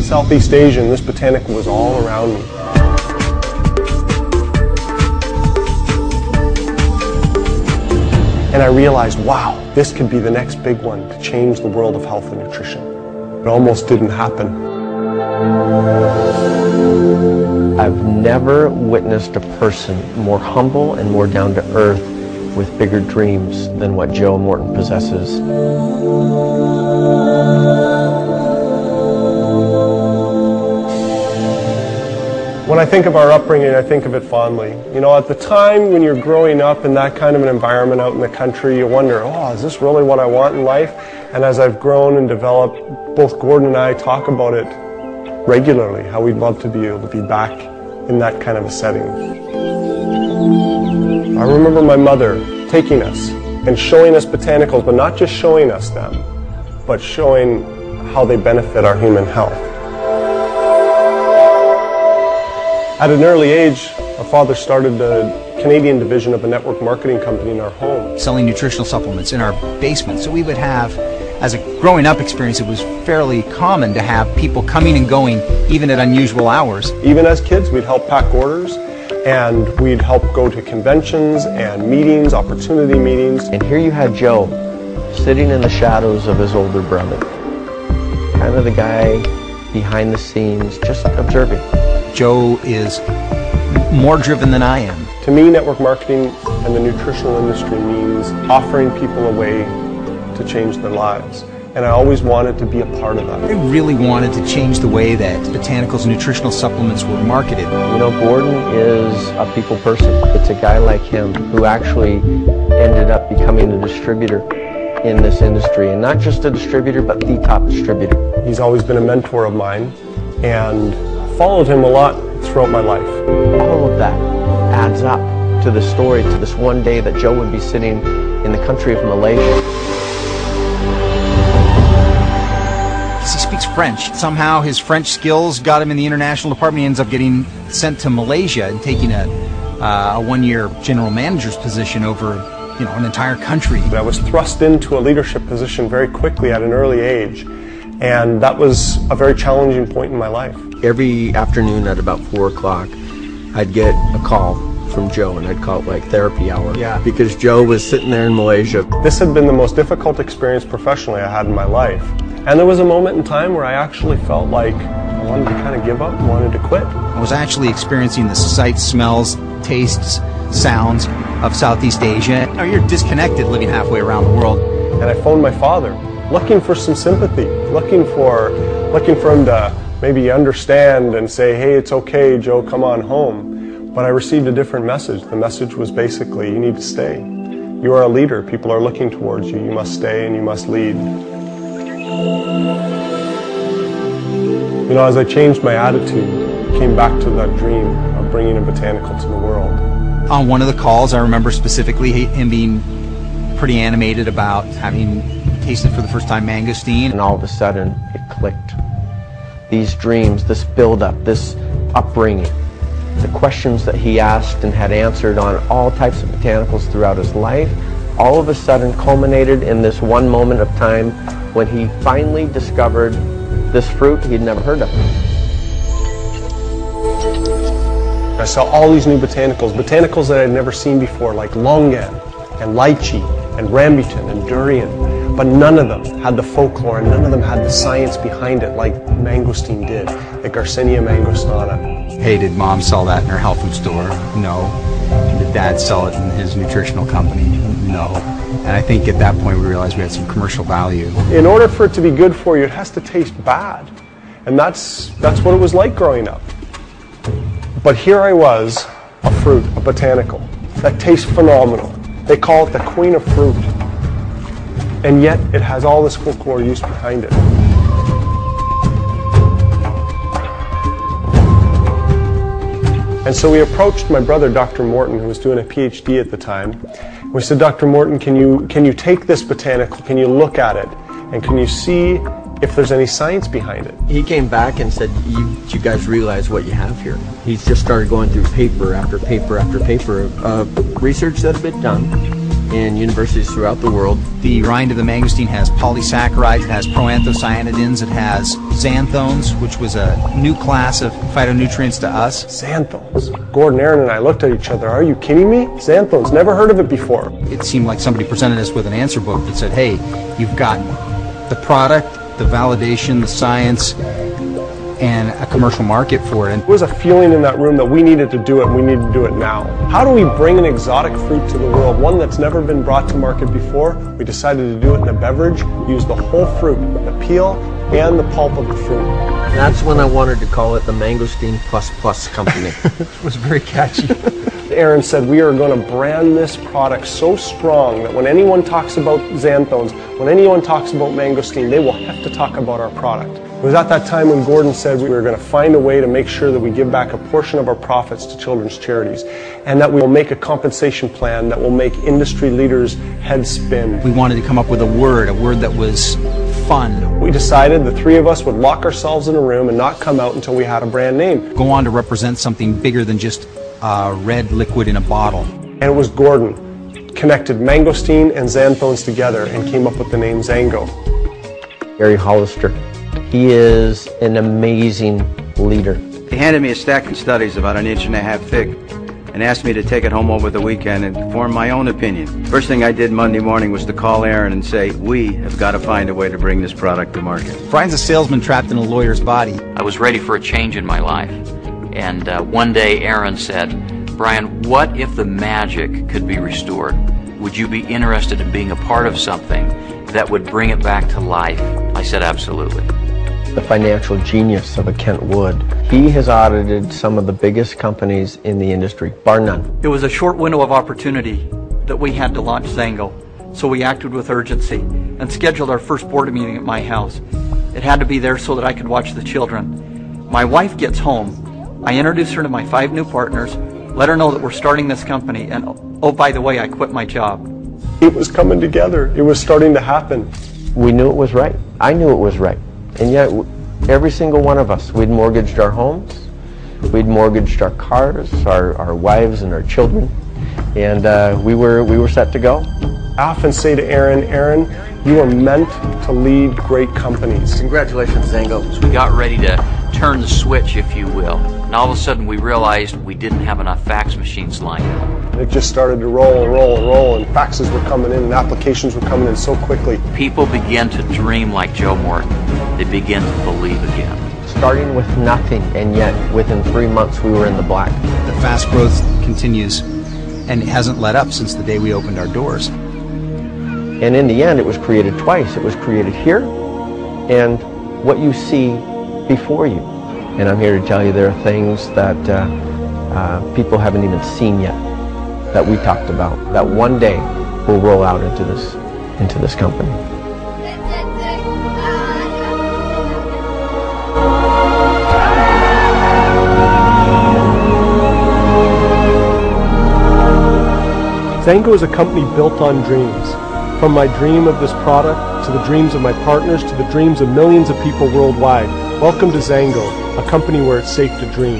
Southeast Asia, and this botanical was all around me. And I realized, wow, this could be the next big one to change the world of health and nutrition. It almost didn't happen. I've never witnessed a person more humble and more down to earth with bigger dreams than what Joe Morton possesses. When I think of our upbringing, I think of it fondly. You know, at the time when you're growing up in that kind of an environment out in the country, you wonder, oh, is this really what I want in life? And as I've grown and developed, both Gordon and I talk about it regularly, how we'd love to be able to be back in that kind of a setting. I remember my mother taking us and showing us botanicals, but not just showing us them, but showing how they benefit our human health. At an early age, our father started the Canadian division of a network marketing company in our home. Selling nutritional supplements in our basement. So we would have, as a growing up experience, it was fairly common to have people coming and going even at unusual hours. Even as kids, we'd help pack orders, and we'd help go to conventions and meetings, opportunity meetings. And here you had Joe sitting in the shadows of his older brother. Kind of the guy behind the scenes, just observing. Joe is more driven than I am. To me, network marketing and the nutritional industry means offering people a way to change their lives. And I always wanted to be a part of that. I really wanted to change the way that botanicals and nutritional supplements were marketed. You know, Gordon is a people person. It's a guy like him who actually ended up becoming a distributor in this industry. And not just a distributor, but the top distributor. He's always been a mentor of mine, and followed him a lot throughout my life. All of that adds up to the story, to this one day that Joe would be sitting in the country of Malaysia. He speaks French. Somehow his French skills got him in the international department. He ends up getting sent to Malaysia and taking a one-year general manager's position over, you know, an entire country. I was thrust into a leadership position very quickly at an early age, and that was a very challenging point in my life. Every afternoon at about 4 o'clock, I'd get a call from Joe, and I'd call it like therapy hour. Yeah. Because Joe was sitting there in Malaysia. This had been the most difficult experience professionally I had in my life. And there was a moment in time where I actually felt like I wanted to kind of give up, wanted to quit. I was actually experiencing the sights, smells, tastes, sounds of Southeast Asia. You know, you're disconnected living halfway around the world. And I phoned my father, looking for some sympathy, looking for him to maybe understand and say, hey, it's okay, Joe, come on home. But I received a different message. The message was basically, you need to stay. You are a leader. People are looking towards you. You must stay and you must lead. You know, as I changed my attitude, came back to that dream of bringing a botanical to the world. On one of the calls, I remember specifically him being pretty animated about having tasted for the first time mangosteen. And all of a sudden, it clicked. These dreams, this build-up, this upbringing, the questions that he asked and had answered on all types of botanicals throughout his life, all of a sudden culminated in this one moment of time when he finally discovered this fruit he'd never heard of. I saw all these new botanicals that I'd never seen before, like longan and lychee and rambutan and durian, but none of them had the folklore and none of them had the science behind it like mangosteen did, like Garcinia mangostana. Hey, did Mom sell that in her health food store? No. Did Dad sell it in his nutritional company? No. And I think at that point we realized we had some commercial value. In order for it to be good for you, it has to taste bad. And that's what it was like growing up. But here I was, a fruit, a botanical, that tastes phenomenal. They call it the queen of fruit. And yet it has all this folklore use behind it. And so we approached my brother, Dr. Morton, who was doing a PhD at the time. We said, Dr. Morton, can you take this botanical, can you look at it, and can you see if there's any science behind it? He came back and said, you guys realize what you have here. He's just started going through paper after paper after paper of research that had been done in universities throughout the world. The rind of the mangosteen has polysaccharides, it has proanthocyanidins, it has xanthones, which was a new class of phytonutrients to us. Xanthones. Gordon, Aaron, and I looked at each other. Are you kidding me? Xanthones. Never heard of it before. It seemed like somebody presented us with an answer book that said, hey, you've got the product, the validation, the science, and a commercial market for it. And there was a feeling in that room that we needed to do it, and we need to do it now. How do we bring an exotic fruit to the world, one that's never been brought to market before? We decided to do it in a beverage, use the whole fruit, the peel and the pulp of the fruit. That's when I wanted to call it the Mangosteen + Company. It was very catchy. Aaron said we are going to brand this product so strong that when anyone talks about xanthones, when anyone talks about mangosteen, they will have to talk about our product. It was at that time when Gordon said we were going to find a way to make sure that we give back a portion of our profits to children's charities, and that we will make a compensation plan that will make industry leaders' heads spin. We wanted to come up with a word that was fun. We decided the three of us would lock ourselves in a room and not come out until we had a brand name. Go on to represent something bigger than just red liquid in a bottle. And it was Gordon, connected mangosteen and xanthones together and came up with the name XanGo. Gary Hollister. He is an amazing leader. He handed me a stack of studies about 1.5 inches thick and asked me to take it home over the weekend and form my own opinion. First thing I did Monday morning was to call Aaron and say, we have got to find a way to bring this product to market. Brian's a salesman trapped in a lawyer's body. I was ready for a change in my life. And one day Aaron said, Brian, what if the magic could be restored? Would you be interested in being a part of something that would bring it back to life? I said, absolutely. The financial genius of a Kent Wood. He has audited some of the biggest companies in the industry, bar none. It was a short window of opportunity that we had to launch XanGo, so we acted with urgency and scheduled our first board meeting at my house. It had to be there so that I could watch the children. My wife gets home. I introduce her to my 5 new partners, let her know that we're starting this company, and oh, by the way, I quit my job. It was coming together. It was starting to happen. We knew it was right. I knew it was right. And yet, every single one of us, we'd mortgaged our homes, we'd mortgaged our cars, our wives and our children, and we were set to go. I often say to Aaron, you are meant to lead great companies. Congratulations, XanGo. We got ready to turn the switch, if you will. And all of a sudden we realized we didn't have enough fax machines lined up. It just started to roll and roll and roll, and faxes were coming in and applications were coming in so quickly. People began to dream like Joe Morton. They began to believe again. Starting with nothing, and yet within 3 months we were in the black. The fast growth continues, and it hasn't let up since the day we opened our doors. And in the end, it was created twice. It was created here, and what you see before you. And I'm here to tell you there are things that people haven't even seen yet, that we talked about, that one day will roll out into this company. XanGo is a company built on dreams. From my dream of this product, to the dreams of my partners, to the dreams of millions of people worldwide. Welcome to XanGo, a company where it's safe to dream.